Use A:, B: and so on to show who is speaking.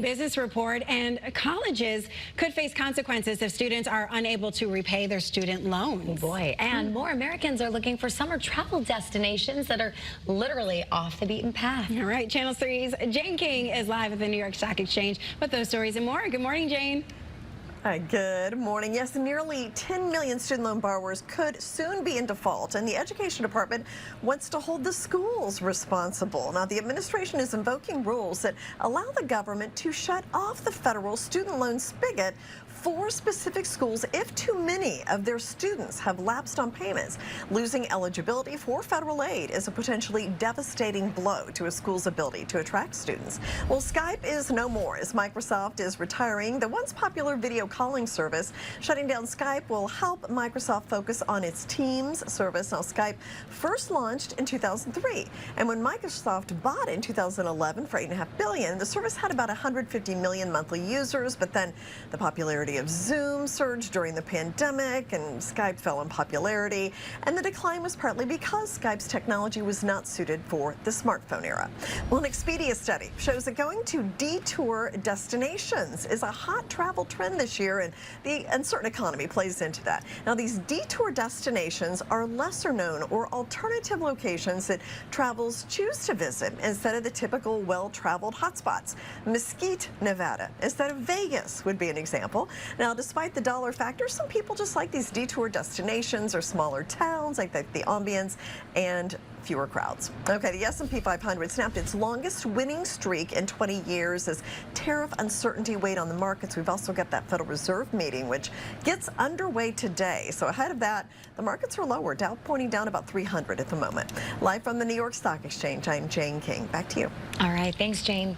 A: Business report, and colleges could face consequences if students are unable to repay their student loans.
B: Oh boy, and more Americans are looking for summer travel destinations that are literally off the beaten path.
A: All right, Channel 3's Jane King is live at the New York Stock Exchange with those stories and more. Good morning, Jane.
C: Hi, good morning. Yes, nearly 10 million student loan borrowers could soon be in default, and the Education Department wants to hold the schools responsible. Now, the administration is invoking rules that allow the government to shut off the federal student loan spigot for specific schools if too many of their students have lapsed on payments. Losing eligibility for federal aid is a potentially devastating blow to a school's ability to attract students. Well, Skype is no more as Microsoft is retiring the once popular video calling service. Shutting down Skype will help Microsoft focus on its Teams service. Now, Skype first launched in 2003, and when Microsoft bought it in 2011 for $8.5 billion, the service had about 150 million monthly users, but then the popularity of Zoom surged during the pandemic, and Skype fell in popularity, and the decline was partly because Skype's technology was not suited for the smartphone era. Well, an Expedia study shows that going to detour destinations is a hot travel trend this year, and the uncertain economy plays into that. Now, these detour destinations are lesser known or alternative locations that travelers choose to visit instead of the typical well-traveled hotspots. Mesquite, Nevada, instead of Vegas would be an example. Now, despite the dollar factor, some people just like these detour destinations or smaller towns, like the ambience and fewer crowds. Okay, the S&P 500 snapped its longest winning streak in 20 years as tariff uncertainty weighed on the markets. We've also got that Federal Reserve meeting, which gets underway today. So ahead of that, the markets are lower. Dow pointing down about 300 at the moment. Live from the New York Stock Exchange, I'm Jane King. Back to you.
B: All right, thanks, Jane.